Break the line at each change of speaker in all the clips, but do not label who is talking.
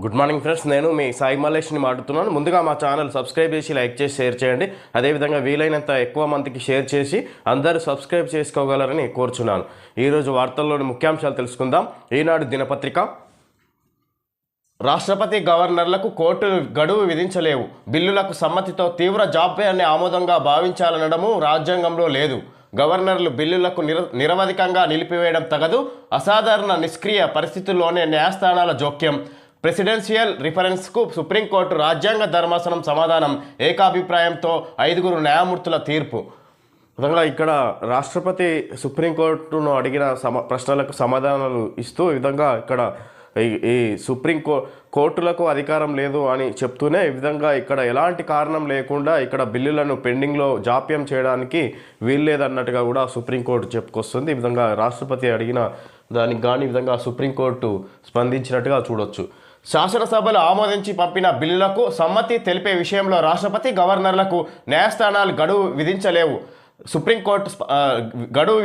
Good morning friends, నేను మీ సాయి మల్లేష్ని మాట్లాడుతున్నాను. ముందుగా మా ఛానల్ సబ్స్క్రైబ్ చేసి లైక్ చేసి షేర్ చేయండి. అదేవిధంగా వీలైనంత ఎక్కువ మందికి షేర్ చేసి అందరూ సబ్స్క్రైబ్ చేసుకోగలరని కోరుచున్నాను. ఈరోజు వార్తల్లోని ముఖ్యాంశాలు తెలుసుకుందాం. ఈనాడు దినపత్రిక. రాష్ట్రపతి గవర్నర్లకు కోర్టులు గడువు విధించలేవు, బిల్లులకు సమ్మతితో తీవ్ర జాప్యాన్ని ఆమోదంగా భావించాలనడము రాజ్యాంగంలో లేదు. గవర్నర్లు బిల్లులకు నిరవధికంగా నిలిపివేయడం తగదు. అసాధారణ నిష్క్రియ పరిస్థితుల్లోనే న్యాయస్థానాల జోక్యం. ప్రెసిడెన్షియల్ రిఫరెన్స్కు సుప్రీంకోర్టు రాజ్యాంగ ధర్మాసనం సమాధానం. ఏకాభిప్రాయంతో 5 న్యాయమూర్తుల తీర్పు. విధంగా ఇక్కడ రాష్ట్రపతి సుప్రీంకోర్టును అడిగిన ప్రశ్నలకు సమాధానాలు ఇస్తూ ఈ విధంగా ఇక్కడ ఈ కోర్టులకు అధికారం లేదు అని చెప్తూనే ఈ విధంగా ఇక్కడ ఎలాంటి కారణం లేకుండా ఇక్కడ బిల్లులను పెండింగ్లో జాప్యం చేయడానికి వీల్లేదన్నట్టుగా కూడా సుప్రీంకోర్టు చెప్పుకొస్తుంది. ఈ విధంగా రాష్ట్రపతి అడిగిన దానికి కానీ ఈ విధంగా సుప్రీంకోర్టు స్పందించినట్టుగా చూడొచ్చు. శాసనసభలు ఆమోదించి పంపిన బిల్లులకు సమ్మతి తెలిపే విషయంలో రాష్ట్రపతి గవర్నర్లకు న్యాయస్థానాలు గడువు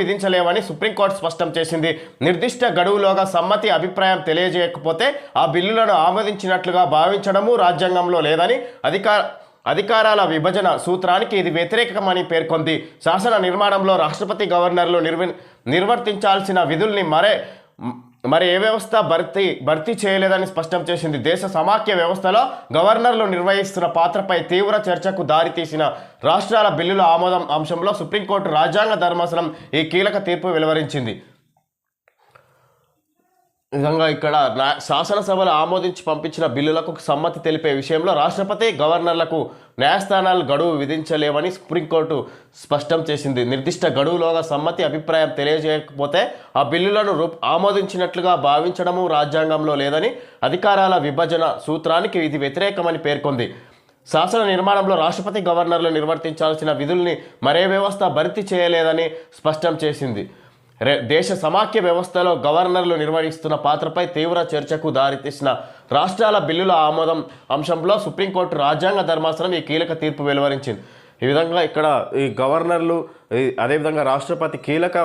విధించలేవని సుప్రీంకోర్టు స్పష్టం చేసింది. నిర్దిష్ట గడువులోగా సమ్మతి అభిప్రాయం తెలియజేయకపోతే ఆ బిల్లులను ఆమోదించినట్లుగా భావించడము రాజ్యాంగంలో లేదని అధికారాల విభజన సూత్రానికి ఇది వ్యతిరేకమని పేర్కొంది. శాసన నిర్మాణంలో రాష్ట్రపతి గవర్నర్లు నిర్వర్తించాల్సిన విధుల్ని మరి ఏ వ్యవస్థ భర్తీ చేయలేదని స్పష్టం చేసింది. దేశ సమాఖ్య వ్యవస్థలో గవర్నర్లు నిర్వహిస్తున్న పాత్రపై తీవ్ర చర్చకు దారితీసిన రాష్ట్రాల బిల్లుల ఆమోదం అంశంలో సుప్రీంకోర్టు రాజ్యాంగ ధర్మాసనం ఈ కీలక తీర్పు వెలువరించింది. విధంగా ఇక్కడ శాసనసభలు ఆమోదించి పంపించిన బిల్లులకు సమ్మతి తెలిపే విషయంలో రాష్ట్రపతి గవర్నర్లకు న్యాయస్థానాలు గడువు విధించలేవని సుప్రీంకోర్టు స్పష్టం చేసింది. నిర్దిష్ట గడువులోగా సమ్మతి అభిప్రాయం తెలియజేయకపోతే ఆ బిల్లులను ఆమోదించినట్లుగా భావించడము రాజ్యాంగంలో లేదని అధికారాల విభజన సూత్రానికి ఇది వ్యతిరేకమని పేర్కొంది. శాసన నిర్మాణంలో రాష్ట్రపతి గవర్నర్లు నిర్వర్తించాల్సిన విధుల్ని మరే వ్యవస్థ భర్తీ చేయలేదని స్పష్టం చేసింది. దేశ సమాఖ్య వ్యవస్థలో గవర్నర్లు నిర్వహిస్తున్న పాత్రపై తీవ్ర చర్చకు దారితీసిన రాష్ట్రాల బిల్లుల ఆమోదం అంశంలో సుప్రీంకోర్టు రాజ్యాంగ ధర్మాసనం ఈ కీలక తీర్పు వెలువరించింది. ఈ విధంగా ఇక్కడ ఈ గవర్నర్లు అదేవిధంగా రాష్ట్రపతి కీలక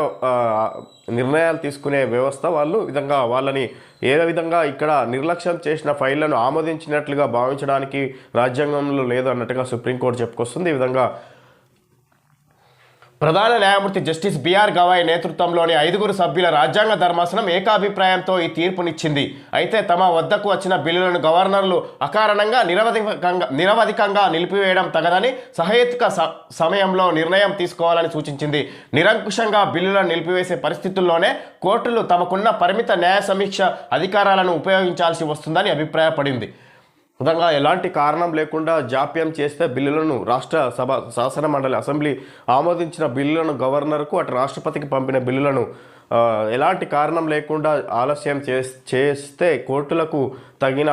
నిర్ణయాలు తీసుకునే వ్యవస్థ వాళ్ళు విధంగా వాళ్ళని ఏ విధంగా ఇక్కడ నిర్లక్ష్యం చేసిన ఫైళ్లను ఆమోదించినట్లుగా భావించడానికి రాజ్యాంగంలో లేదు అన్నట్టుగా సుప్రీంకోర్టు చెప్పుకొస్తుంది. ఈ విధంగా ప్రధాన న్యాయమూర్తి జస్టిస్ బిఆర్ గవాయ్ నేతృత్వంలోని 5 సభ్యుల రాజ్యాంగ ధర్మాసనం ఏకాభిప్రాయంతో ఈ తీర్పునిచ్చింది. అయితే తమ వద్దకు వచ్చిన బిల్లులను గవర్నర్లు అకారణంగా నిరవధికంగా నిలిపివేయడం తగదని సహేతుక సమయంలో నిర్ణయం తీసుకోవాలని సూచించింది. నిరంకుశంగా బిల్లులను నిలిపివేసే పరిస్థితుల్లోనే కోర్టులు తమకున్న పరిమిత న్యాయ సమీక్ష అధికారాలను ఉపయోగించాల్సి వస్తుందని అభిప్రాయపడింది. విధంగా ఎలాంటి కారణం లేకుండా జాప్యం చేస్తే బిల్లులను రాష్ట్ర సభ శాసన మండలి అసెంబ్లీ ఆమోదించిన బిల్లులను గవర్నర్కు అటు రాష్ట్రపతికి పంపిన బిల్లులను ఎలాంటి కారణం లేకుండా ఆలస్యం చేస్తే కోర్టులకు తగిన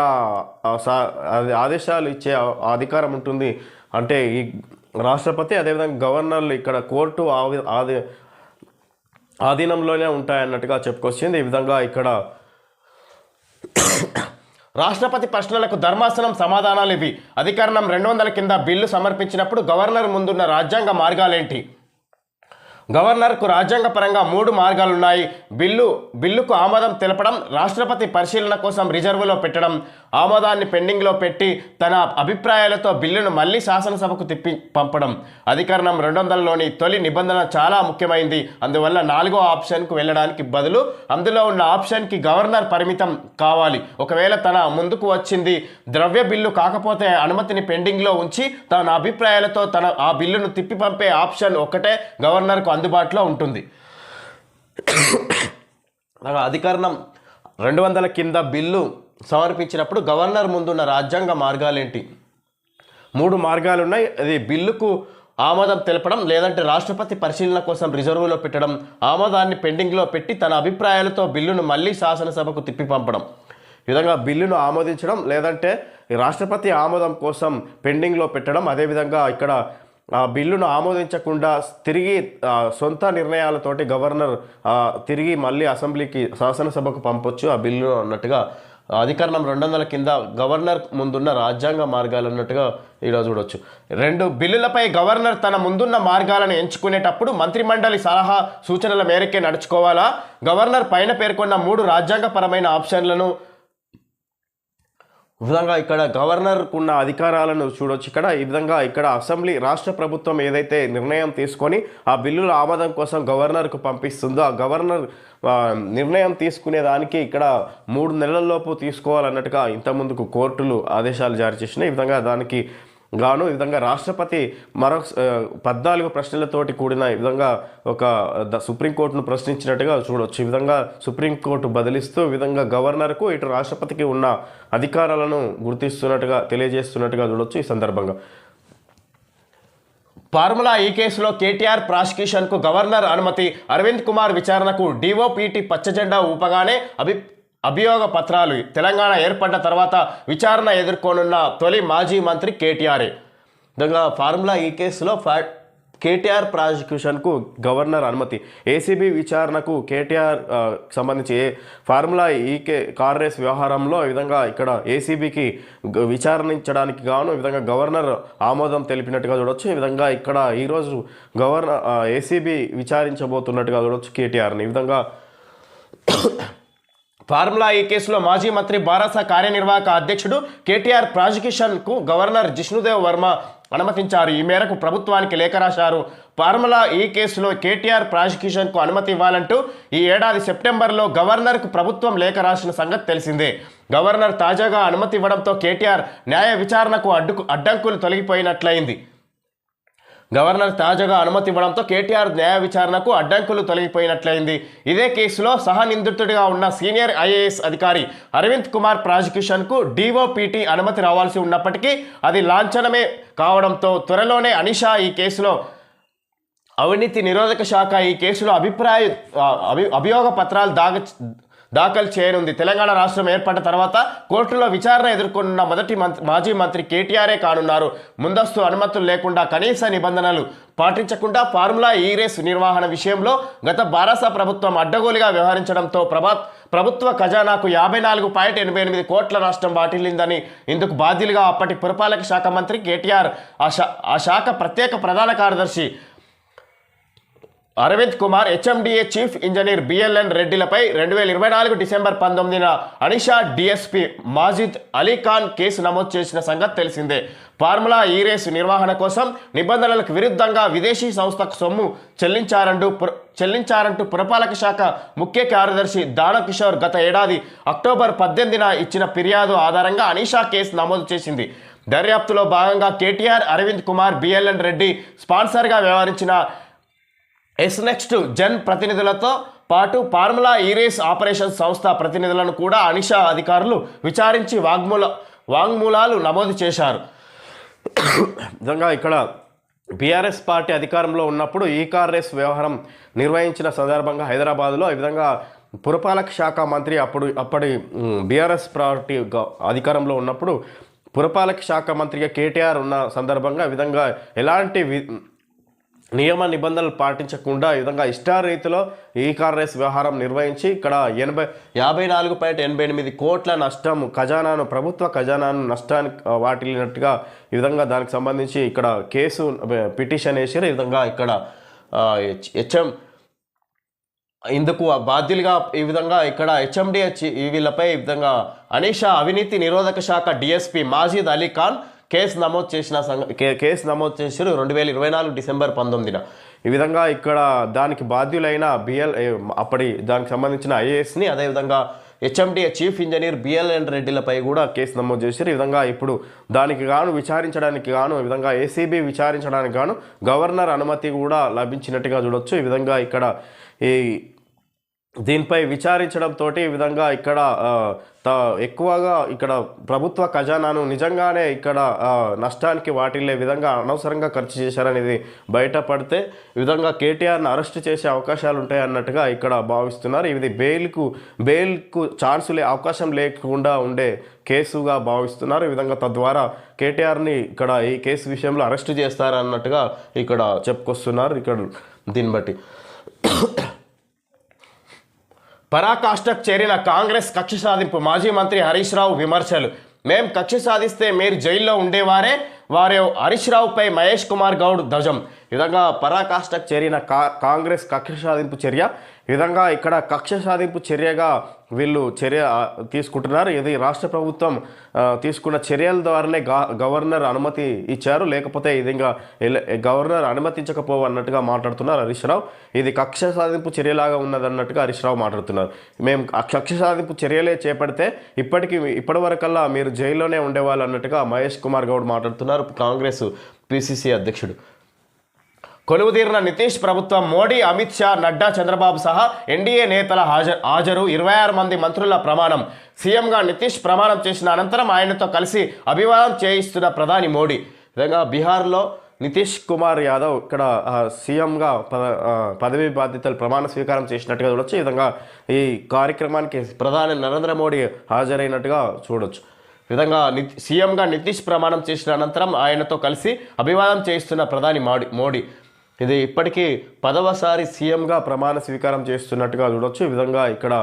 ఆదేశాలు ఇచ్చే అధికారం ఉంటుంది. అంటే ఈ రాష్ట్రపతి అదేవిధంగా గవర్నర్లు ఇక్కడ కోర్టు ఆధీనంలోనే ఉంటాయన్నట్టుగా చెప్పుకొచ్చింది. ఈ విధంగా ఇక్కడ రాష్ట్రపతి ప్రశ్నలకు ధర్మాసనం సమాధానాలు ఇవి. అధికరణం 200 కింద బిల్లు సమర్పించినప్పుడు గవర్నర్ ముందున్న రాజ్యాంగ మార్గాలేంటి? గవర్నర్కు రాజ్యాంగపరంగా 3 మార్గాలున్నాయి. బిల్లుకు ఆమోదం తెలపడం, రాష్ట్రపతి పరిశీలన కోసం రిజర్వులో పెట్టడం, ఆమోదాన్ని పెండింగ్లో పెట్టి తన అభిప్రాయాలతో బిల్లును మళ్ళీ శాసనసభకు తిప్పి పంపడం. అధికరణం 200లోని తొలి నిబంధన చాలా ముఖ్యమైంది. అందువల్ల 4వ ఆప్షన్కు వెళ్ళడానికి బదులు అందులో ఉన్న ఆప్షన్కి గవర్నర్ పరిమితం కావాలి. ఒకవేళ తన ముందుకు వచ్చింది ద్రవ్య బిల్లు కాకపోతే అనుమతిని పెండింగ్లో ఉంచి తన అభిప్రాయాలతో ఆ బిల్లును తిప్పి పంపే ఆప్షన్ ఒకటే గవర్నర్కు అందుబాటులో ఉంటుంది. అధికరణం 200 కింద బిల్లు సమర్పించినప్పుడు గవర్నర్ ముందున్న రాజ్యాంగ మార్గాలేంటి? 3 మార్గాలు ఉన్నాయి. అది బిల్లుకు ఆమోదం తెలపడం, లేదంటే రాష్ట్రపతి పరిశీలన కోసం రిజర్వులో పెట్టడం, ఆమోదాన్ని పెండింగ్లో పెట్టి తన అభిప్రాయాలతో బిల్లును మళ్ళీ శాసనసభకు తిప్పి పంపడం. ఈ విధంగా బిల్లును ఆమోదించడం, లేదంటే రాష్ట్రపతి ఆమోదం కోసం పెండింగ్లో పెట్టడం. అదేవిధంగా ఇక్కడ ఆ బిల్లును ఆమోదించకుండా తిరిగి సొంత నిర్ణయాలతోటి గవర్నర్ తిరిగి మళ్ళీ అసెంబ్లీకి శాసనసభకు పంపొచ్చు ఆ బిల్లు అన్నట్టుగా అధికరణం 200 కింద గవర్నర్ ముందున్న రాజ్యాంగ మార్గాలు అన్నట్టుగా ఇలా చూడొచ్చు. 2 బిల్లులపై గవర్నర్ తన ముందున్న మార్గాలను ఎంచుకునేటప్పుడు మంత్రిమండలి సలహా సూచనల మేరకే నడుచుకోవాలా? గవర్నర్ పైన పేర్కొన్న 3 రాజ్యాంగపరమైన ఆప్షన్లను విధంగా ఇక్కడ గవర్నర్కు ఉన్న అధికారాలను చూడొచ్చు. ఈ విధంగా ఇక్కడ అసెంబ్లీ రాష్ట్ర ప్రభుత్వం ఏదైతే నిర్ణయం తీసుకొని ఆ బిల్లుల ఆమోదం కోసం గవర్నర్కు పంపిస్తుందో ఆ గవర్నర్ నిర్ణయం తీసుకునే దానికి ఇక్కడ 3 నెలల్లోపు తీసుకోవాలన్నట్టుగా ఇంతకుముందుకు కోర్టులు ఆదేశాలు జారీ చేసినాయి. ఈ విధంగా దానికి గాను ఈ విధంగా రాష్ట్రపతి మరొక 14 ప్రశ్నలతోటి కూడిన ఈ విధంగా ఒక సుప్రీంకోర్టును ప్రశ్నించినట్టుగా చూడవచ్చు. ఈ విధంగా సుప్రీంకోర్టు బదిలిస్తూ ఈ విధంగా గవర్నర్కు ఇటు రాష్ట్రపతికి ఉన్న అధికారాలను గుర్తిస్తున్నట్టుగా తెలియజేస్తున్నట్టుగా చూడవచ్చు. ఈ సందర్భంగా ఫార్ములా ఈ కేసులో కేటీఆర్ ప్రాసిక్యూషన్కు గవర్నర్ అనుమతి, అరవింద్ కుమార్ విచారణకు డిఓపిటి పచ్చజెండా ఊపగానే అభియోగ పత్రాలు, తెలంగాణ ఏర్పడ్డ తర్వాత విచారణ ఎదుర్కొనున్న తొలి మాజీ మంత్రి కేటీఆర్. విధంగా ఫార్ములా ఈ కేసులో కేటీఆర్ ప్రాసిక్యూషన్కు గవర్నర్ అనుమతి, ఏసీబీ విచారణకు కేటీఆర్ సంబంధించి ఫార్ములా కార్ రేస్ వ్యవహారంలో ఈ విధంగా ఇక్కడ ఏసీబీకి విచారించడానికి గాను ఈ విధంగా గవర్నర్ ఆమోదం తెలిపినట్టుగా చూడవచ్చు. ఈ విధంగా ఇక్కడ ఈరోజు ఏసీబీ విచారించబోతున్నట్టుగా చూడవచ్చు కేటీఆర్ని. ఈ విధంగా ఫార్ములా ఈ కేసులో మాజీ మంత్రి భారత కార్యనిర్వాహక అధ్యక్షుడు కేటీఆర్ ప్రాసిక్యూషన్కు గవర్నర్ జిష్ణుదేవ్ వర్మ అనుమతించారు. ఈ మేరకు ప్రభుత్వానికి లేఖ రాశారు. ఫార్ములా ఈ కేసులో కేటీఆర్ ప్రాసిక్యూషన్కు అనుమతి ఇవ్వాలంటూ ఈ ఏడాది సెప్టెంబర్లో గవర్నర్కు ప్రభుత్వం లేఖ రాసిన సంగతి తెలిసిందే. గవర్నర్ తాజాగా అనుమతి ఇవ్వడంతో కేటీఆర్ న్యాయ విచారణకు అడ్డంకులు తొలగిపోయినట్లయింది. గవర్నర్ తాజాగా అనుమతి ఇవ్వడంతో కేటీఆర్ న్యాయ విచారణకు అడ్డంకులు తొలగిపోయినట్లయింది. ఇదే కేసులో సహనిందితుడిగా ఉన్న సీనియర్ ఐఏఎస్ అధికారి అరవింద్ కుమార్ ప్రాసిక్యూషన్కు డిఓపిటి అనుమతి రావాల్సి ఉన్నప్పటికీ అది లాంఛనమే కావడంతో త్వరలోనే అనిషా ఈ కేసులో అవినీతి నిరోధక శాఖ ఈ కేసులో అభియోగ పత్రాలు దాఖలు చేయనుంది. తెలంగాణ రాష్ట్రం ఏర్పడ్డ తర్వాత కోర్టులో విచారణ ఎదుర్కొన్న మొదటి మాజీ మంత్రి కేటీఆరే కానున్నారు. ముందస్తు అనుమతులు లేకుండా కనీస నిబంధనలు పాటించకుండా ఫార్ములా ఈ రేస్ నిర్వహణ విషయంలో గత భారత ప్రభుత్వం అడ్డగోలుగా వ్యవహరించడంతో ప్రభుత్వ ఖజానాకు 54.88 కోట్ల నష్టం వాటిల్లిందని, ఇందుకు బాధ్యులుగా అప్పటి పురపాలక శాఖ మంత్రి కేటీఆర్, ఆ శాఖ ప్రత్యేక ప్రధాన కార్యదర్శి Arvind Kumar, HMDA chief engineer BLN రెడ్డిలపై 2024 December 19న Anisha DSP Majid Ali Khan case నమోదు చేసిన సంగతి తెలిసిందే. ఫార్ములా ఈ రేసు నిర్వహణ కోసం నిబంధనలకు విరుద్ధంగా విదేశీ సంస్థకు సొమ్ము చెల్లించారంటూ పురపాలక శాఖ ముఖ్య కార్యదర్శి దానకిషోర్ గత ఏడాది అక్టోబర్ 18న ఇచ్చిన ఫిర్యాదు ఆధారంగా అనిషా కేసు నమోదు చేసింది. దర్యాప్తులో భాగంగా కేటీఆర్, అరవింద్ కుమార్, బిఎల్ఎన్ రెడ్డి స్పాన్సర్గా వ్యవహరించిన నెక్స్ట్ జన్ ప్రతినిధులతో పాటు ఫార్ములా ఈ రేస్ ఆపరేషన్ సంస్థ ప్రతినిధులను కూడా అనిషా అధికారులు విచారించి వాంగ్మూలాలు నమోదు చేశారు. నిజంగా ఇక్కడ బీఆర్ఎస్ పార్టీ అధికారంలో ఉన్నప్పుడు ఈ కార్ రేస్ వ్యవహారం నిర్వహించిన సందర్భంగా హైదరాబాద్లో ఈ విధంగా పురపాలక శాఖ మంత్రి అప్పటి బీఆర్ఎస్ పార్టీ అధికారంలో ఉన్నప్పుడు పురపాలక శాఖ మంత్రిగా కేటీఆర్ ఉన్న సందర్భంగా ఈ విధంగా ఎలాంటి నియమ నిబంధనలు పాటించకుండా ఈ విధంగా ఇష్టారీతిలో ఈ కార్ రేస్ వ్యవహారం నిర్వహించి ఇక్కడ 54.88 కోట్ల నష్టం ప్రభుత్వ ఖజానాను నష్టానికి వాటిల్లినట్టుగా ఈ విధంగా దానికి సంబంధించి ఇక్కడ కేసు పిటిషన్ వేసారు. ఈ విధంగా ఇక్కడ ఇందుకు బాధ్యులుగా ఈ విధంగా ఇక్కడ హెచ్ఎండిఏ వీళ్ళపై ఈ విధంగా అనిషా అవినీతి నిరోధక శాఖ డిఎస్పీ మాజిద్ అలీ ఖాన్ కేసు నమోదు చేశారు 2024 డిసెంబర్ 19న. ఈ విధంగా ఇక్కడ దానికి బాధ్యులైన అప్పటి దానికి సంబంధించిన ఐఏఎస్ని, అదేవిధంగా హెచ్ఎండిఏ చీఫ్ ఇంజనీర్ బిఎల్ఎన్ రెడ్డిలపై కూడా కేసు నమోదు చేశారు. ఈ విధంగా ఇప్పుడు దానికి విచారించడానికి ఈ విధంగా ఏసీబీ విచారించడానికి గవర్నర్ అనుమతి కూడా లభించినట్టుగా చూడొచ్చు. ఈ విధంగా ఇక్కడ దీనిపై విచారించడంతో ఈ విధంగా ఇక్కడ ఎక్కువగా ఇక్కడ ప్రభుత్వ ఖజానాను నిజంగానే ఇక్కడ నష్టానికి వాటిల్లే విధంగా అనవసరంగా ఖర్చు చేశారనేది బయటపడితే ఈ విధంగా కేటీఆర్ను అరెస్ట్ చేసే అవకాశాలు ఉంటాయన్నట్టుగా ఇక్కడ భావిస్తున్నారు. ఇది బెయిల్కు అవకాశం లేకుండా ఉండే కేసుగా భావిస్తున్నారు. ఈ విధంగా తద్వారా కేటీఆర్ని ఇక్కడ ఈ కేసు విషయంలో అరెస్ట్ చేస్తారన్నట్టుగా ఇక్కడ చెప్పుకొస్తున్నారు. ఇక్కడ దీన్ని బట్టి పరాకాష్ఠకు చేరిన కాంగ్రెస్ కక్ష సాధింపు, మాజీ మంత్రి హరీష్ రావు విమర్శలు. మేం కక్ష సాధిస్తే మీరు జైల్లో ఉండేవారే, హరీష్ రావుపై మహేష్ కుమార్ గౌడ్ ధ్వజం. విధంగా పరాకాష్ఠకు చేరిన కాంగ్రెస్ కక్ష సాధింపు చర్య. ఈ విధంగా ఇక్కడ కక్ష సాధింపు చర్యగా వీళ్ళు చర్య తీసుకుంటున్నారు. ఇది రాష్ట్ర ప్రభుత్వం తీసుకున్న చర్యల ద్వారానే గవర్నర్ అనుమతి ఇచ్చారు, లేకపోతే ఇది ఇంకా గవర్నర్ అనుమతించకపోవన్నట్టుగా మాట్లాడుతున్నారు హరీష్ రావు. ఇది కక్ష సాధింపు చర్యలాగా ఉన్నదన్నట్టుగా హరీష్ రావు మాట్లాడుతున్నారు. మేము కక్ష సాధింపు చర్యలే చేపడితే ఇప్పటి వరకల్లా మీరు జైల్లోనే ఉండేవాళ్ళు అన్నట్టుగా మహేష్ కుమార్ గౌడ్ మాట్లాడుతున్నారు, కాంగ్రెస్ పిసిసి అధ్యక్షుడు. కొలువుదీరిన నితీష్ ప్రభుత్వం, మోడీ, అమిత్ షా, నడ్డా, చంద్రబాబు సహా ఎన్డీఏ నేతల హాజరు. 26 మంది మంత్రుల ప్రమాణం. సీఎంగా నితీష్ ప్రమాణం చేసిన అనంతరం ఆయనతో కలిసి అభివాదం చేయిస్తున్న ప్రధాని మోడీ. విధంగా బీహార్లో నితీష్ కుమార్ యాదవ్ ఇక్కడ సీఎంగా పదవీ బాధ్యతలు ప్రమాణ స్వీకారం చేసినట్టుగా చూడొచ్చు. ఈ విధంగా ఈ కార్యక్రమానికి ప్రధాని నరేంద్ర మోడీ హాజరైనట్టుగా చూడొచ్చు. విధంగా సీఎంగా నితీష్ ప్రమాణం చేసిన అనంతరం ఆయనతో కలిసి అభివాదం చేయిస్తున్న ప్రధాని మోడీ. ఇది ఇప్పటికీ 10వసారి సీఎంగా ప్రమాణ స్వీకారం చేస్తున్నట్టుగా చూడొచ్చు. ఈ విధంగా ఇక్కడ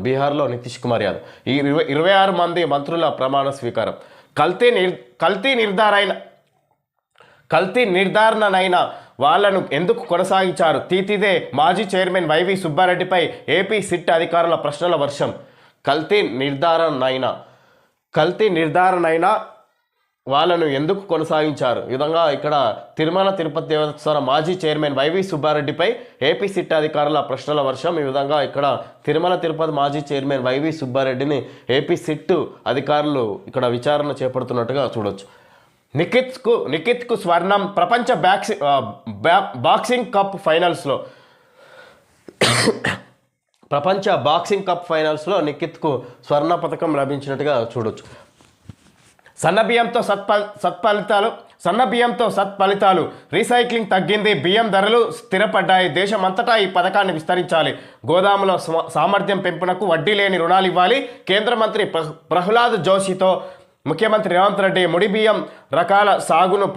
బీహార్లో నితీష్ కుమార్ యాదవ్. ఈ 26 మంది మంత్రుల ప్రమాణ స్వీకారం. కల్తీ నిర్ధారణనైన వాళ్లను ఎందుకు కొనసాగించారు? తీతిదే మాజీ చైర్మన్ వైవి సుబ్బారెడ్డిపై ఏపీ సిట్ అధికారుల ప్రశ్నల వర్షం. కల్తీ నిర్ధారణైన వాళ్ళను ఎందుకు కొనసాగించారు? ఈ విధంగా ఇక్కడ తిరుమల తిరుపతి దేవస్థానం మాజీ చైర్మన్ వైవి సుబ్బారెడ్డిపై ఏపీ సిట్ అధికారుల ప్రశ్నల వర్షం. ఈ విధంగా ఇక్కడ తిరుమల తిరుపతి మాజీ చైర్మన్ వైవి సుబ్బారెడ్డిని ఏపీ సిట్ అధికారులు ఇక్కడ విచారణ చేపడుతున్నట్టుగా చూడొచ్చు. నిఖిత్కు స్వర్ణం. ప్రపంచ బాక్సింగ్ కప్ ఫైనల్స్లో ప్రపంచ బాక్సింగ్ కప్ ఫైనల్స్లో నిఖిత్కు స్వర్ణ పథకం లభించినట్టుగా చూడొచ్చు. సన్నబియ్యంతో సత్ఫలితాలు. రీసైక్లింగ్ తగ్గింది, బియ్యం ధరలు స్థిరపడ్డాయి. దేశమంతటా ఈ పథకాన్ని విస్తరించాలి. గోదాముల సామర్థ్యం పెంపునకు వడ్డీ లేని రుణాలు ఇవ్వాలి. కేంద్ర మంత్రి ప్రహ్లాద్ జోషితో ముఖ్యమంత్రి రేవంత్ రెడ్డి. ముడి బియ్యం రకాల సాగును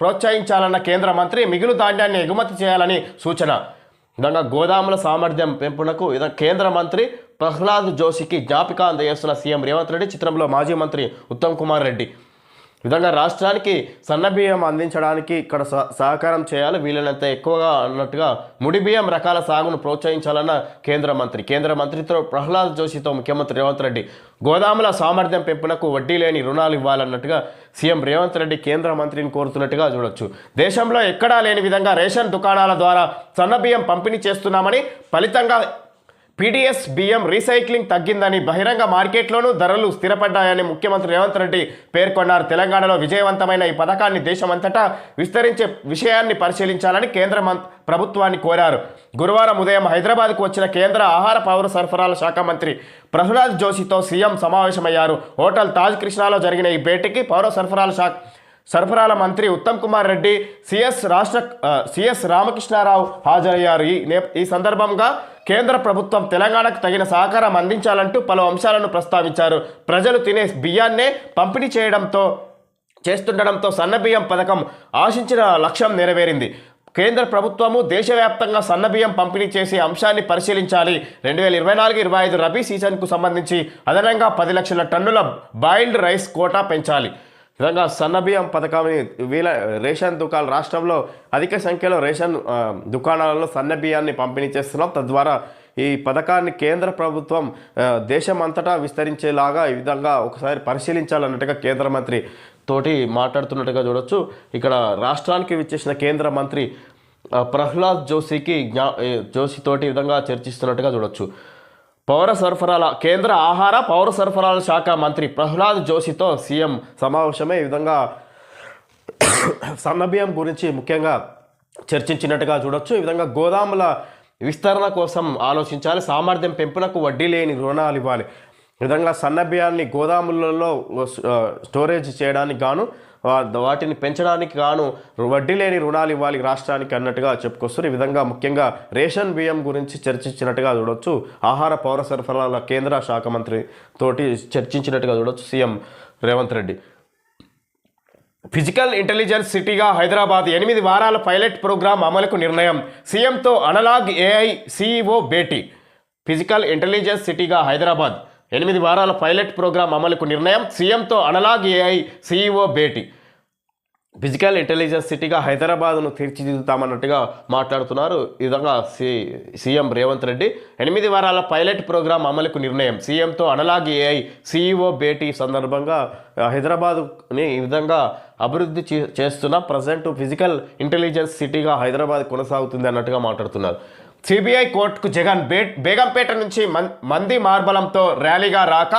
ప్రోత్సహించాలన్న కేంద్ర మంత్రి. మిగులు ధాన్యాన్ని ఎగుమతి చేయాలని సూచన. విధంగా గోదాముల సామర్థ్యం పెంపునకు కేంద్ర మంత్రి ప్రహ్లాద్ జోషికి జ్ఞాపిక అందజేస్తున్న సీఎం రేవంత్ రెడ్డి. చిత్రంలో మాజీ మంత్రి ఉత్తమ్ కుమార్ రెడ్డి. విధంగా రాష్ట్రానికి సన్నబియ్యం అందించడానికి ఇక్కడ సహకారం చేయాలి వీలైనంత ఎక్కువగా అన్నట్టుగా ముడి బియ్యం రకాల సాగును ప్రోత్సహించాలన్న కేంద్ర మంత్రితో ప్రహ్లాద్ జోషితో ముఖ్యమంత్రి రేవంత్ రెడ్డి. గోదాముల సామర్థ్యం పెంపునకు వడ్డీ లేని రుణాలు ఇవ్వాలన్నట్టుగా సీఎం రేవంత్ రెడ్డి కేంద్ర మంత్రిని కోరుతున్నట్టుగా చూడొచ్చు. దేశంలో ఎక్కడా లేని విధంగా రేషన్ దుకాణాల ద్వారా సన్నబియ్యం పంపిణీ చేస్తున్నామని, ఫలితంగా పీడీఎస్ బియ్యం రీసైక్లింగ్ తగ్గిందని, బహిరంగ మార్కెట్లోనూ ధరలు స్థిరపడ్డాయని ముఖ్యమంత్రి రేవంత్ రెడ్డి పేర్కొన్నారు. తెలంగాణలో విజయవంతమైన ఈ పథకాన్ని దేశమంతటా విస్తరించే విషయాన్ని పరిశీలించాలని కేంద్ర ప్రభుత్వాన్ని కోరారు. గురువారం ఉదయం హైదరాబాద్కు వచ్చిన కేంద్ర ఆహార పౌర సరఫరాల శాఖ మంత్రి ప్రహ్లాద్ జోషితో సీఎం సమావేశమయ్యారు. హోటల్ తాజ్ కృష్ణాలో జరిగిన ఈ భేటీకి పౌర సరఫరాల మంత్రి ఉత్తమ్ కుమార్ రెడ్డి, సిఎస్ రామకృష్ణారావు హాజరయ్యారు. ఈ సందర్భంగా కేంద్ర ప్రభుత్వం తెలంగాణకు తగిన సహకారం అందించాలంటూ పలు అంశాలను ప్రస్తావించారు. ప్రజలు తినే బియ్యాన్నే పంపిణీ చేస్తుండడంతో సన్నబియ్యం పథకం ఆశించిన లక్ష్యం నెరవేరింది. కేంద్ర ప్రభుత్వము దేశవ్యాప్తంగా సన్నబియ్యం పంపిణీ చేసే అంశాన్ని పరిశీలించాలి. 2024-25 రబీ సీజన్కు సంబంధించి అదనంగా 10 లక్షల టన్నుల బాయిల్డ్ రైస్ కోటా పెంచాలి. విధంగా సన్నబియ్యం పథకాన్ని రేషన్ దుకాణాలు రాష్ట్రంలో అధిక సంఖ్యలో రేషన్ దుకాణాలలో సన్నబియ్యాన్ని పంపిణీ చేస్తున్నాం. తద్వారా ఈ పథకాన్ని కేంద్ర ప్రభుత్వం దేశం అంతటా విస్తరించేలాగా ఈ విధంగా ఒకసారి పరిశీలించాలన్నట్టుగా కేంద్ర మంత్రి తోటి మాట్లాడుతున్నట్టుగా చూడొచ్చు. ఇక్కడ రాష్ట్రానికి విచ్చేసిన కేంద్ర మంత్రి ప్రహ్లాద్ జోషితోటి విధంగా చర్చిస్తున్నట్టుగా చూడొచ్చు. కేంద్ర ఆహార పౌర సరఫరాల శాఖ మంత్రి ప్రహ్లాద్ జోషితో సీఎం సమావేశమే ఈ విధంగా సన్నబియ్యం గురించి ముఖ్యంగా చర్చించినట్టుగా చూడొచ్చు. ఈ విధంగా గోదాముల విస్తరణ కోసం ఆలోచించాలి. సామర్థ్యం పెంపునకు వడ్డీ లేని రుణాలు ఇవ్వాలి. ఈ విధంగా సన్నబియ్యాన్ని గోదాములలో స్టోరేజ్ చేయడానికి గాను, వాటిని పెంచడానికి గాను వడ్డీ లేని రుణాలు ఇవ్వాలి రాష్ట్రానికి అన్నట్టుగా చెప్పుకొస్తారు. ఈ విధంగా ముఖ్యంగా రేషన్ బియ్యం గురించి చర్చించినట్టుగా చూడొచ్చు. ఆహార పౌర సరఫరాల కేంద్ర శాఖ మంత్రి తోటి చర్చించినట్టుగా చూడొచ్చు CM Revanth Reddy. Physical intelligence సిటీగా హైదరాబాద్ 8 వారాల పైలట్ ప్రోగ్రాం అమలుకు నిర్ణయం. సీఎంతో అనలాగ్ ఏఐ సీఈఓ భేటీ. ఫిజికల్ ఇంటెలిజెన్స్ సిటీగా హైదరాబాద్ 8 వారాల పైలట్ ప్రోగ్రాం అమలుకు నిర్ణయం. సీఎంతో అనలాగ్ ఏఐ సీఈఓ భేటీ. ఫిజికల్ ఇంటెలిజెన్స్ సిటీగా హైదరాబాద్ను తీర్చిదిద్దుతామన్నట్టుగా మాట్లాడుతున్నారు. ఈ విధంగా సీఎం రేవంత్ రెడ్డి 8 వారాల పైలట్ ప్రోగ్రాం అమలుకు నిర్ణయం. సీఎంతో అనలాగ్ ఏఐ సీఈఓ భేటీ సందర్భంగా హైదరాబాద్ని ఈ విధంగా అభివృద్ధి చేస్తున్న ప్రజెంట్ ఫిజికల్ ఇంటెలిజెన్స్ సిటీగా హైదరాబాద్ కొనసాగుతుంది అన్నట్టుగా మాట్లాడుతున్నారు. సిబిఐ కోర్టుకు జగన్ బేగంపేట నుంచి మంది మార్బలంతో ర్యాలీగా రాక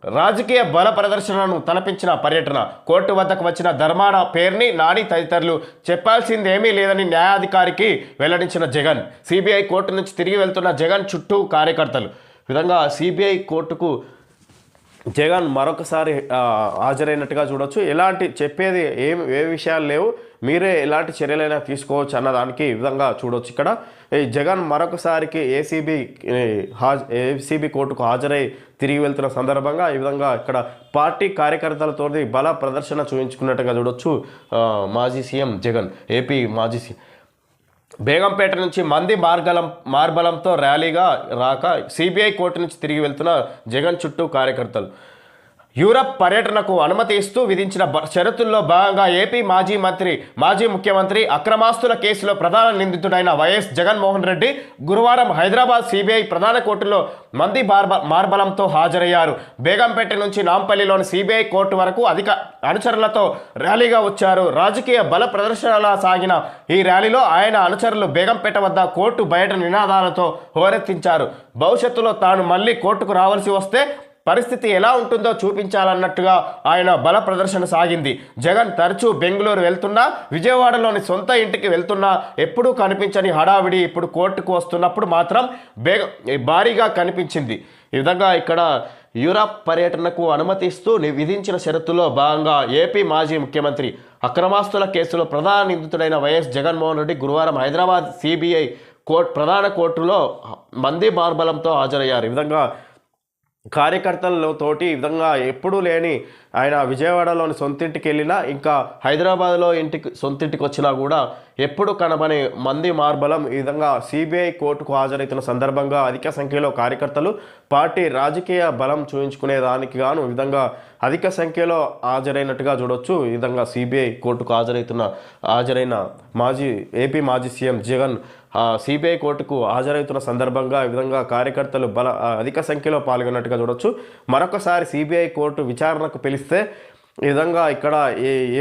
రాజకీయ బల ప్రదర్శనను తలపించిన పర్యటన. కోర్టు వద్దకు వచ్చిన ధర్మాన పేర్ని నాని తదితరులు చెప్పాల్సిందేమీ లేదని న్యాయాధికారికి వెల్లడించిన జగన్. సిబిఐ కోర్టు నుంచి తిరిగి వెళ్తున్న జగన్ చుట్టూ కార్యకర్తలు. విధంగా సిబిఐ కోర్టుకు జగన్ మరొకసారి హాజరైనట్టుగా చూడొచ్చు. ఎలాంటి చెప్పేది ఏ విషయాలు లేవు, మీరే ఎలాంటి చర్యలైనా తీసుకోవచ్చు అన్నదానికి ఈ విధంగా చూడొచ్చు. ఇక్కడ ఈ జగన్ మరొకసారికి ఏసీబీ కోర్టుకు హాజరై తిరిగి వెళ్తున్న సందర్భంగా ఈ విధంగా ఇక్కడ పార్టీ కార్యకర్తలతో బల ప్రదర్శన చూపించుకున్నట్టుగా చూడొచ్చు. మాజీ సీఎం జగన్, ఏపీ మాజీ సీఎం బేగంపేట నుంచి మంది మార్బలంతో ర్యాలీగా రాక సిబిఐ కోర్టు నుంచి తిరిగి వెళ్తున్న జగన్ చుట్టూ కార్యకర్తలు. యూరప్ పర్యటనకు అనుమతి ఇస్తూ విధించిన షరతుల్లో భాగంగా ఏపీ మాజీ ముఖ్యమంత్రి అక్రమాస్తుల కేసులో ప్రధాన నిందితుడైన వైఎస్ జగన్మోహన్ రెడ్డి గురువారం హైదరాబాద్ సిబిఐ ప్రధాన కోర్టులో మంది మార్బలంతో హాజరయ్యారు. బేగంపేట నుంచి నాంపల్లిలోని సిబిఐ కోర్టు వరకు అధిక అనుచరులతో ర్యాలీగా వచ్చారు. రాజకీయ బల ప్రదర్శనలా సాగిన ఈ ర్యాలీలో ఆయన అనుచరులు బేగంపేట వద్ద కోర్టు బయట నినాదాలతో హోరెత్తించారు. భవిష్యత్తులో తాను మళ్ళీ కోర్టుకు రావాల్సి వస్తే పరిస్థితి ఎలా ఉంటుందో చూపించాలన్నట్టుగా ఆయన బల ప్రదర్శన సాగింది. జగన్ తరచూ బెంగళూరు వెళ్తున్నా, విజయవాడలోని సొంత ఇంటికి వెళ్తున్నా ఎప్పుడూ కనిపించని హడావిడి ఇప్పుడు కోర్టుకు వస్తున్నప్పుడు మాత్రం భారీగా కనిపించింది. ఈ విధంగా ఇక్కడ యూరప్ పర్యటనకు అనుమతిస్తూ విధించిన షరతుల్లో భాగంగా ఏపీ మాజీ ముఖ్యమంత్రి అక్రమాస్తుల కేసులో ప్రధాన నిందితుడైన వైఎస్ జగన్మోహన్ రెడ్డి గురువారం హైదరాబాద్ సిబిఐ ప్రధాన కోర్టులో మంది మార్బలంతో హాజరయ్యారు. ఈ విధంగా కార్యకర్తలతోటి ఈ విధంగా ఎప్పుడూ లేని ఆయన విజయవాడలోని సొంతింటికి వెళ్ళినా, ఇంకా హైదరాబాద్లో సొంతింటికి వచ్చినా కూడా ఎప్పుడు కనబని మంది మార్బలం ఈ విధంగా సిబిఐ కోర్టుకు హాజరవుతున్న సందర్భంగా అధిక సంఖ్యలో కార్యకర్తలు పార్టీ రాజకీయ బలం చూయించుకునే దానికి గాను ఈ విధంగా అధిక సంఖ్యలో హాజరైనట్టుగా చూడొచ్చు. ఈ విధంగా సిబిఐ కోర్టుకు హాజరైన ఏపీ మాజీ సీఎం జగన్ సిబిఐ కోర్టుకు హాజరవుతున్న సందర్భంగా ఈ విధంగా కార్యకర్తలు అధిక సంఖ్యలో పాల్గొన్నట్టుగా చూడొచ్చు. మరొకసారి సిబిఐ కోర్టు విచారణకు పిలిస్తే ఈ విధంగా ఇక్కడ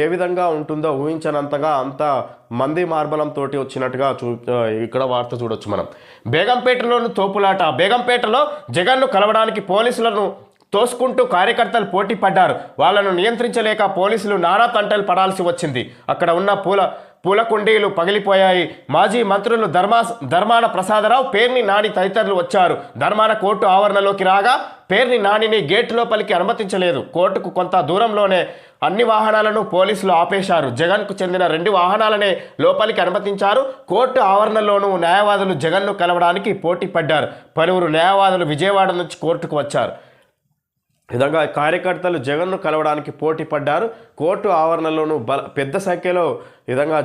ఏ విధంగా ఉంటుందో ఊహించనంతగా అంత మంది మార్బలంతో వచ్చినట్టుగా ఇక్కడ వార్త చూడొచ్చు మనం. బేగంపేటలోని తోపులాట. బేగంపేటలో జగన్ను కలవడానికి పోలీసులను తోసుకుంటూ కార్యకర్తలు పోటీ పడ్డారు. వాళ్ళను నియంత్రించలేక పోలీసులు నానా తంటలు పడాల్సి వచ్చింది. అక్కడ ఉన్న పూల కుండీలు పగిలిపోయాయి. మాజీ మంత్రులు ధర్మాన ప్రసాదరావు, పేర్ని నాని తదితరులు వచ్చారు. ధర్మాన కోర్టు ఆవరణలోకి రాగా పేర్ని నానిని గేటు లోపలికి అనుమతించలేదు. కోర్టుకు కొంత దూరంలోనే అన్ని వాహనాలను పోలీసులు ఆపేశారు. జగన్కు చెందిన 2 వాహనాలనే లోపలికి అనుమతించారు. కోర్టు ఆవరణలోనూ న్యాయవాదులు జగన్ను కలవడానికి పోటీ పడ్డారు. పలువురు న్యాయవాదులు విజయవాడ నుంచి కోర్టుకు వచ్చారు. విధంగా కార్యకర్తలు జగన్ను కలవడానికి పోటీ పడ్డారు. కోర్టు ఆవరణలోనూ పెద్ద సంఖ్యలో విధంగా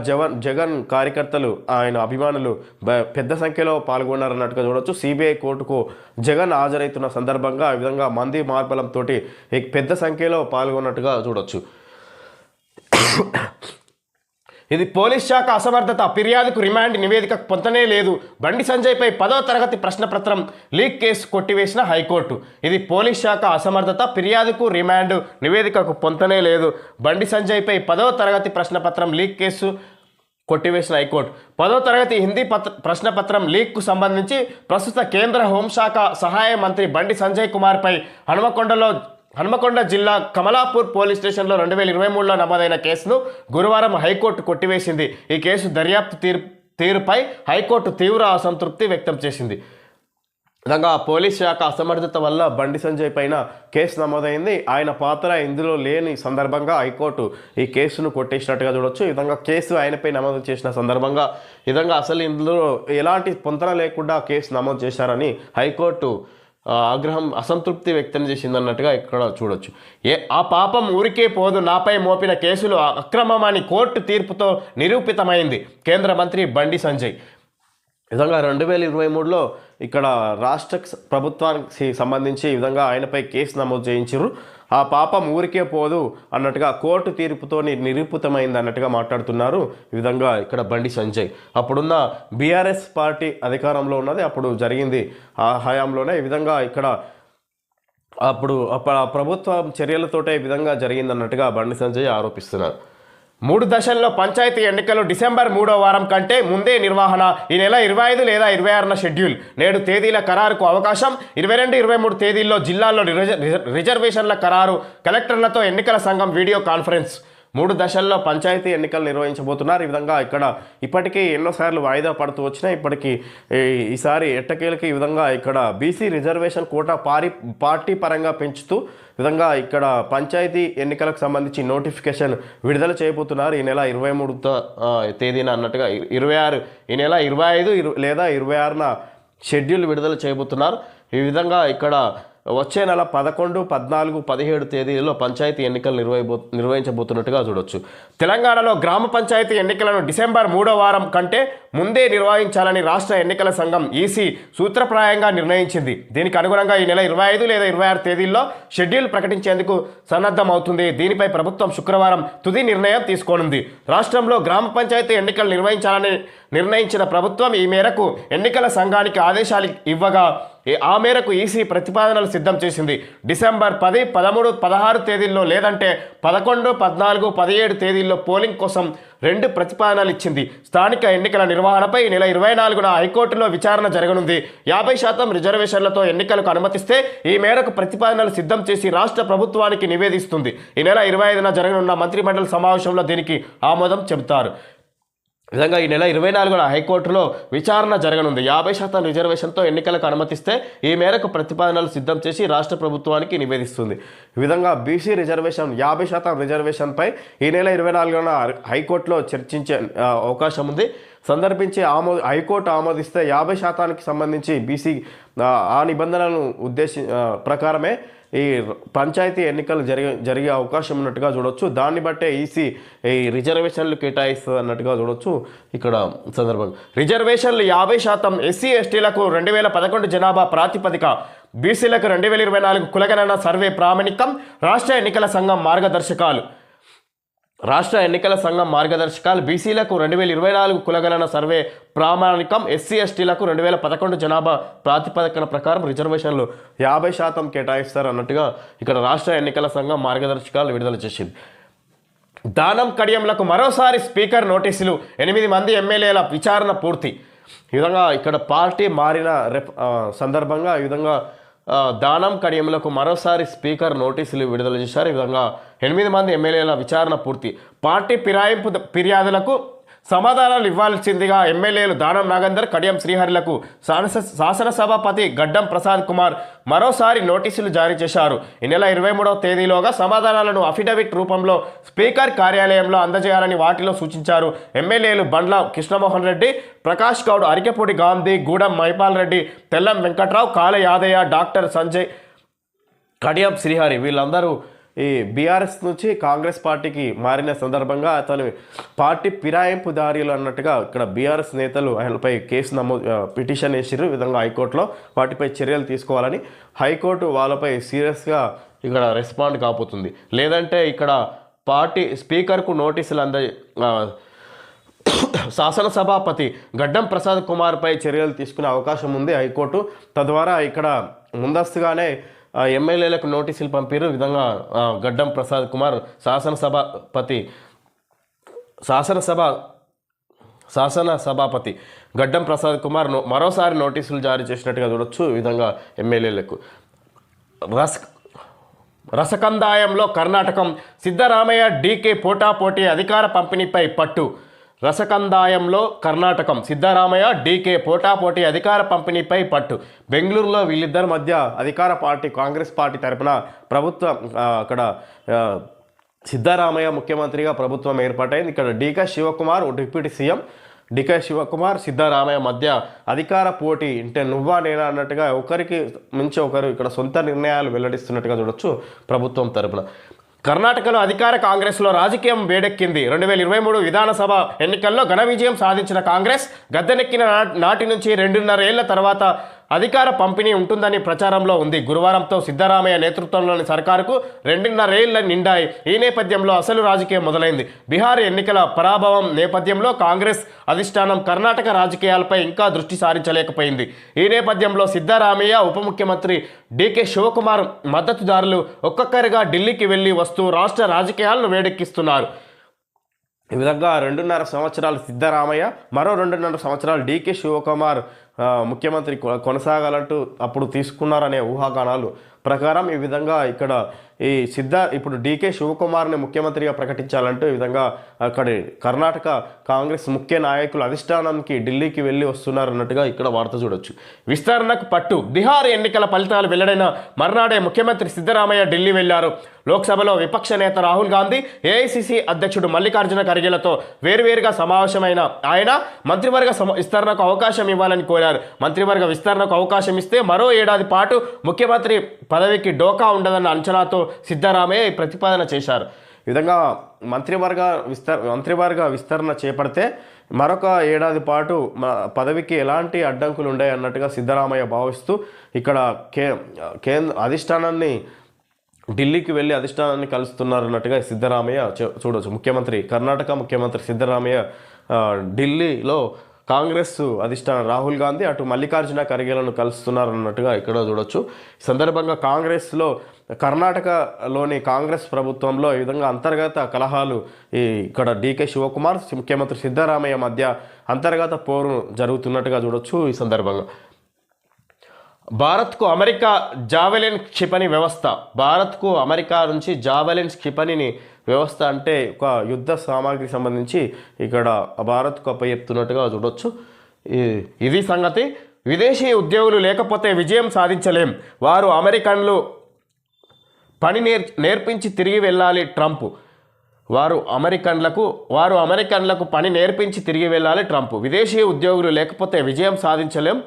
జగన్ కార్యకర్తలు, ఆయన అభిమానులు పెద్ద సంఖ్యలో పాల్గొన్నారన్నట్టుగా చూడవచ్చు. సిబిఐ కోర్టుకు జగన్ హాజరవుతున్న సందర్భంగా ఈ విధంగా మంది మార్బలంతో పెద్ద సంఖ్యలో పాల్గొన్నట్టుగా చూడవచ్చు. ఇది పోలీస్ శాఖ అసమర్థత. ఫిర్యాదుకు రిమాండ్ నివేదికకు పొంతనే లేదు. బండి సంజయ్పై 10వ తరగతి ప్రశ్నపత్రం లీక్ కేసు కొట్టివేసిన హైకోర్టు. ఇది పోలీస్ శాఖ అసమర్థత. ఫిర్యాదుకు రిమాండ్ నివేదికకు పొంతనే లేదు. బండి సంజయ్పై 10వ తరగతి ప్రశ్నపత్రం లీక్ కేసు కొట్టివేసిన హైకోర్టు. 10వ తరగతి హిందీ ప్రశ్నపత్రం లీక్కు సంబంధించి ప్రస్తుత కేంద్ర హోంశాఖ సహాయ మంత్రి బండి సంజయ్ కుమార్పై హన్మకొండ జిల్లా కమలాపూర్ పోలీస్ స్టేషన్లో 2023లో నమోదైన కేసును గురువారం హైకోర్టు కొట్టివేసింది. ఈ కేసు దర్యాప్తు తీరుపై హైకోర్టు తీవ్ర అసంతృప్తి వ్యక్తం చేసింది. విధంగా పోలీస్ శాఖ అసమర్థత వల్ల బండి సంజయ్ పైన కేసు నమోదైంది. ఆయన పాత్ర ఇందులో లేని సందర్భంగా హైకోర్టు ఈ కేసును కొట్టేసినట్టుగా చూడొచ్చు. ఈ విధంగా కేసు ఆయనపై నమోదు చేసిన సందర్భంగా ఈ విధంగా అసలు ఇందులో ఎలాంటి పొంతన లేకుండా కేసు నమోదు చేశారని హైకోర్టు అసంతృప్తి వ్యక్తం చేసిందన్నట్టుగా ఇక్కడ చూడొచ్చు. ఆ పాపం ఊరికే పోదు, నాపై మోపిన కేసులు అక్రమమని కోర్టు తీర్పుతో నిరూపితమైంది. కేంద్ర మంత్రి బండి సంజయ్ విధంగా 2023లో ఇక్కడ రాష్ట్ర ప్రభుత్వానికి సంబంధించి ఈ విధంగా ఆయనపై కేసు నమోదు చేయించారు. ఆ పాపం ఊరికే పోదు అన్నట్టుగా కోర్టు తీర్పుతో నిరూపితమైంది అన్నట్టుగా మాట్లాడుతున్నారు. ఈ విధంగా ఇక్కడ బండి సంజయ్ అప్పుడున్న బీఆర్ఎస్ పార్టీ అధికారంలో ఉన్నది, అప్పుడు జరిగింది ఆ హయాంలోనే. ఈ విధంగా ఇక్కడ అప్పుడు ప్రభుత్వ చర్యలతోటే ఈ విధంగా జరిగిందన్నట్టుగా బండి సంజయ్ ఆరోపిస్తున్నారు. 3 దశల్లో పంచాయతీ ఎన్నికలు డిసెంబర్ 3వ వారం కంటే ముందే నిర్వహణ. ఈ నెల 25 లేదా 26న షెడ్యూల్. నేడు తేదీల ఖరారుకు అవకాశం. 22, 23 తేదీల్లో జిల్లాల్లో రిజర్వేషన్ల ఖరారు. కలెక్టర్లతో ఎన్నికల సంఘం వీడియో కాన్ఫరెన్స్. 3 దశల్లో పంచాయతీ ఎన్నికలు నిర్వహించబోతున్నారు. ఈ విధంగా ఇక్కడ ఇప్పటికీ ఎన్నోసార్లు వాయిదా పడుతూ వచ్చినాయి. ఇప్పటికీ ఈసారి ఎట్టకేలకి ఈ విధంగా ఇక్కడ బీసీ రిజర్వేషన్ కోటా పార్టీ పరంగా పెంచుతూ విధంగా ఇక్కడ పంచాయతీ ఎన్నికలకు సంబంధించి నోటిఫికేషన్ విడుదల చేయబోతున్నారు ఈ నెల 23వ తేదీన అన్నట్టుగా. 26 ఈ నెల 25 లేదా 26న షెడ్యూల్ విడుదల చేయబోతున్నారు. ఈ విధంగా ఇక్కడ వచ్చే నెల 11, 14, 17 తేదీల్లో పంచాయతీ ఎన్నికలు నిర్వహించబోతున్నట్టుగా చూడొచ్చు. తెలంగాణలో గ్రామ పంచాయతీ ఎన్నికలను డిసెంబర్ 3వ వారం కంటే ముందే నిర్వహించాలని రాష్ట్ర ఎన్నికల సంఘం ఈసీ సూత్రప్రాయంగా నిర్ణయించింది. దీనికి అనుగుణంగా ఈ నెల 25 లేదా 26 తేదీల్లో షెడ్యూల్ ప్రకటించేందుకు సన్నద్ధమవుతుంది. దీనిపై ప్రభుత్వం శుక్రవారం తుది నిర్ణయం తీసుకోనుంది. రాష్ట్రంలో గ్రామ పంచాయతీ ఎన్నికలు నిర్వహించాలని నిర్ణయించిన ప్రభుత్వం ఈ మేరకు ఎన్నికల సంఘానికి ఆదేశాలు ఇవ్వగా ఆ మేరకు ఈసీ ప్రతిపాదనలు సిద్ధం చేసింది. డిసెంబర్ 10, 13, 16 తేదీల్లో లేదంటే 11, 14, 17 తేదీల్లో పోలింగ్ కోసం 2 ప్రతిపాదనలు ఇచ్చింది. స్థానిక ఎన్నికల నిర్వహణపై ఈ నెల 24న హైకోర్టులో విచారణ జరగనుంది. 50% రిజర్వేషన్లతో ఎన్నికలకు అనుమతిస్తే ఈ మేరకు ప్రతిపాదనలు సిద్ధం చేసి రాష్ట్ర ప్రభుత్వానికి నివేదిస్తుంది. ఈ నెల 25న జరగనున్న మంత్రిమండలి సమావేశంలో దీనికి ఆమోదం చెబుతారు. విధంగా ఈ నెల 24న హైకోర్టులో విచారణ జరగనుంది. 50% రిజర్వేషన్తో ఎన్నికలకు అనుమతిస్తే ఈ మేరకు ప్రతిపాదనలు సిద్ధం చేసి రాష్ట్ర ప్రభుత్వానికి నివేదిస్తుంది. ఈ విధంగా బీసీ రిజర్వేషన్ 50% రిజర్వేషన్పై ఈ నెల 24న హైకోర్టులో చర్చించే అవకాశం ఉంది. సందర్భించి హైకోర్టు ఆమోదిస్తే 50%కి సంబంధించి బీసీ ఆ నిబంధనలను ప్రకారమే ఈ పంచాయతీ ఎన్నికలు జరిగే అవకాశం ఉన్నట్టుగా చూడొచ్చు. దాన్ని బట్టే ఈసీ ఈ రిజర్వేషన్లు కేటాయిస్తుంది అన్నట్టుగా చూడొచ్చు. ఇక్కడ సందర్భంగా రిజర్వేషన్లు 50%, ఎస్సీ ఎస్టీలకు 2011 జనాభా ప్రాతిపదిక, బీసీలకు 2024 కులగణన సర్వే ప్రామాణికం. రాష్ట్ర ఎన్నికల సంఘం మార్గదర్శకాలు బీసీలకు 2024 కులగణన సర్వే ప్రామాణికం. ఎస్సీ ఎస్టీలకు 2011 జనాభా ప్రాతిపదికన ప్రకారం రిజర్వేషన్లు 50% కేటాయిస్తారు అన్నట్టుగా ఇక్కడ రాష్ట్ర ఎన్నికల సంఘం మార్గదర్శకాలు విడుదల చేసింది. దానం కడియంలకు మరోసారి స్పీకర్ నోటీసులు. 8 మంది ఎమ్మెల్యేల విచారణ పూర్తి. ఈ విధంగా ఇక్కడ పార్టీ మారిన సందర్భంగా ఈ విధంగా దానం కడియంలకు మరోసారి స్పీకర్ నోటీసులు విడుదల చేశారు. ఈ విధంగా 8 మంది ఎమ్మెల్యేల విచారణ పూర్తి. పార్టీ ఫిర్యాదులకు సమాధానాలు ఇవ్వాల్సిందిగా ఎమ్మెల్యేలు దానం నాగేందర్, కడియం శ్రీహరిలకు శాసనసభాపతి గడ్డం ప్రసాద్ కుమార్ మరోసారి నోటీసులు జారీ చేశారు. ఈ నెల 23వ తేదీలోగా సమాధానాలను అఫిడవిట్ రూపంలో స్పీకర్ కార్యాలయంలో అందజేయాలని వాటిలో సూచించారు. ఎమ్మెల్యేలు బండ్ల కృష్ణమోహన్ రెడ్డి, ప్రకాష్ గౌడ్, అరికెపూడి గాంధీ, గూడెం మైపాల్ రెడ్డి, తెల్లం వెంకట్రావు, కాల యాదయ్య, డాక్టర్ సంజయ్, కడియం శ్రీహరి వీళ్ళందరూ ఈ బీఆర్ఎస్ నుంచి కాంగ్రెస్ పార్టీకి మారిన సందర్భంగా అతను పార్టీ ఫిరాయింపుదారులు అన్నట్టుగా ఇక్కడ బీఆర్ఎస్ నేతలు ఆయనపై కేసు పిటిషన్ వేసారు. విధంగా హైకోర్టులో వాటిపై చర్యలు తీసుకోవాలని హైకోర్టు వాళ్ళపై సీరియస్గా ఇక్కడ రెస్పాండ్ కాబోతుంది. లేదంటే ఇక్కడ పార్టీ స్పీకర్కు నోటీసులు శాసనసభాపతి గడ్డం ప్రసాద్ కుమార్పై చర్యలు తీసుకునే అవకాశం ఉంది హైకోర్టు. తద్వారా ఇక్కడ ముందస్తుగానే ఎమ్మెల్యేలకు నోటీసులు పంపారు. విధంగా గడ్డం ప్రసాద్ కుమార్ శాసనసభాపతి గడ్డం ప్రసాద్ కుమార్ మరోసారి నోటీసులు జారీ చేసినట్టుగా చూడొచ్చు. ఈ విధంగా ఎమ్మెల్యేలకు రసకందాయంలో కర్ణాటకం. సిద్ధరామయ్య డీకే పోటాపోటీ అధికార పంపిణీపై పట్టు. రసకందాయంలో కర్ణాటకం. సిద్ధరామయ్య డీకే పోటాపోటీ అధికార పంపిణీపై పట్టు. బెంగళూరులో వీళ్ళిద్దరి మధ్య అధికార పార్టీ కాంగ్రెస్ పార్టీ తరపున ప్రభుత్వం అక్కడ సిద్ధరామయ్య ముఖ్యమంత్రిగా ప్రభుత్వం ఏర్పాటైంది. ఇక్కడ డీకే శివకుమార్ డిప్యూటీ సీఎం, డీకే శివకుమార్ సిద్ధరామయ్య మధ్య అధికార పోటీ. అంటే నువ్వా నేనా అన్నట్టుగా ఒకరికి మించి ఒకరు ఇక్కడ సొంత నిర్ణయాలు వెల్లడిస్తున్నట్టుగా చూడొచ్చు ప్రభుత్వం తరపున. కర్ణాటకలో అధికార కాంగ్రెస్లో రాజకీయం వేడెక్కింది. 2023 విధానసభ ఎన్నికల్లో ఘన విజయం సాధించిన కాంగ్రెస్ గద్దెనెక్కిన నాటి నుంచి 2.5 ఏళ్ల తర్వాత అధికార పంపిణీ ఉంటుందని ప్రచారంలో ఉంది. గురువారంతో సిద్ధరామయ్య నేతృత్వంలోని సర్కారుకు 2.5 ఏళ్ల నిండాయి. ఈ నేపథ్యంలో అసలు రాజకీయం మొదలైంది. బీహార్ ఎన్నికల పరాభవం నేపథ్యంలో కాంగ్రెస్ అధిష్టానం కర్ణాటక రాజకీయాలపై ఇంకా దృష్టి సారించలేకపోయింది. ఈ నేపథ్యంలో సిద్ధరామయ్య, ఉప ముఖ్యమంత్రి డీకే శివకుమార్ మద్దతుదారులు ఒక్కొక్కరిగా ఢిల్లీకి వెళ్లి వస్తూ రాష్ట్ర రాజకీయాలను వేడెక్కిస్తున్నారు. ఈ విధంగా 2.5 సంవత్సరాలు సిద్ధరామయ్య, మరో 2.5 సంవత్సరాలు డీకే శివకుమార్ ముఖ్యమంత్రి కొనసాగాలంటూ అప్పుడు తీసుకున్నారనే ఊహాగానాలు ప్రకారం ఈ విధంగా ఇక్కడ ఇప్పుడు డీకే శివకుమార్ని ముఖ్యమంత్రిగా ప్రకటించాలంటూ ఈ విధంగా అక్కడి కర్ణాటక కాంగ్రెస్ ముఖ్య నాయకులు అధిష్టానానికి ఢిల్లీకి వెళ్ళి వస్తున్నారన్నట్టుగా ఇక్కడ వార్త చూడొచ్చు. విస్తరణకు పట్టు. బీహార్ ఎన్నికల ఫలితాలు వెల్లడైన మర్నాడే ముఖ్యమంత్రి సిద్ధరామయ్య ఢిల్లీ వెళ్లారు. లోక్సభలో విపక్ష నేత రాహుల్ గాంధీ, ఏఐసిసి అధ్యక్షుడు మల్లికార్జున ఖర్గేలతో వేర్వేరుగా సమావేశమైన ఆయన మంత్రివర్గ విస్తరణకు అవకాశం ఇవ్వాలని కోరారు. మంత్రివర్గ విస్తరణకు అవకాశం ఇస్తే మరో ఏడాది పాటు ముఖ్యమంత్రి పదవికి డోకా ఉండదన్న అంచనాతో సిద్ధరామయ్య ప్రతిపాదన చేశారు. ఈ విధంగా మంత్రివర్గ విస్తరణ చేపడితే మరొక ఏడాది పాటు పదవికి ఎలాంటి అడ్డంకులు ఉండే అన్నట్టుగా సిద్ధరామయ్య భావిస్తూ ఇక్కడ కేంద్ర అధిష్టానాన్ని ఢిల్లీకి వెళ్ళి అధిష్టానాన్ని కలుస్తున్నారన్నట్టుగా సిద్ధరామయ్య చూడవచ్చు. కర్ణాటక ముఖ్యమంత్రి సిద్ధరామయ్య ఢిల్లీలో కాంగ్రెస్ అధిష్టానం రాహుల్ గాంధీ, అటు మల్లికార్జున ఖర్గేలను కలుస్తున్నారన్నట్టుగా ఇక్కడ చూడొచ్చు. ఈ సందర్భంగా కర్ణాటకలోని కాంగ్రెస్ ప్రభుత్వంలో ఈ విధంగా అంతర్గత కలహాలు ఇక్కడ డీకే శివకుమార్, ముఖ్యమంత్రి సిద్ధరామయ్య మధ్య అంతర్గత పోరు జరుగుతున్నట్టుగా చూడొచ్చు. ఈ సందర్భంగా భారత్కు అమెరికా జావెలిన్ క్షిపణి వ్యవస్థ. భారత్కు అమెరికా నుంచి జావెలిన్ క్షిపణిని వ్యవస్థ అంటే ఒక యుద్ధ సామాగ్రికి సంబంధించి ఇక్కడ భారత్కు అప్పచెప్తున్నట్టుగా చూడొచ్చు. ఇది సంగతి. విదేశీ ఉద్యోగులు లేకపోతే విజయం సాధించలేం. వారు అమెరికన్లు పని నేర్పించి తిరిగి వెళ్ళాలి. ట్రంప్. వారు అమెరికన్లకు పని నేర్పించి తిరిగి వెళ్ళాలి. ట్రంప్. విదేశీ ఉద్యోగులు లేకపోతే విజయం సాధించలేం.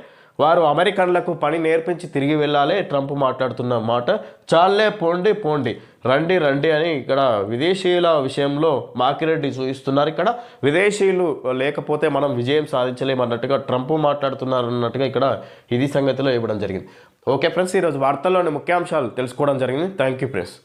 వారు అమెరికన్లకు పని నేర్పించి తిరిగి వెళ్ళాలి. ట్రంప్ మాట్లాడుతున్న మాట. చాలే పోండి రండి అని ఇక్కడ విదేశీయుల విషయంలో మాకిరెడ్డి చూపిస్తున్నారు. ఇక్కడ విదేశీయులు లేకపోతే మనం విజయం సాధించలేమన్నట్టుగా ట్రంప్ మాట్లాడుతున్నారు అన్నట్టుగా ఇక్కడ ఇది సంగతిలో ఇవ్వడం జరిగింది. ఓకే ఫ్రెండ్స్, ఈరోజు వార్తల్లోని ముఖ్యాంశాలు తెలుసుకోవడం జరిగింది. Thank you friends.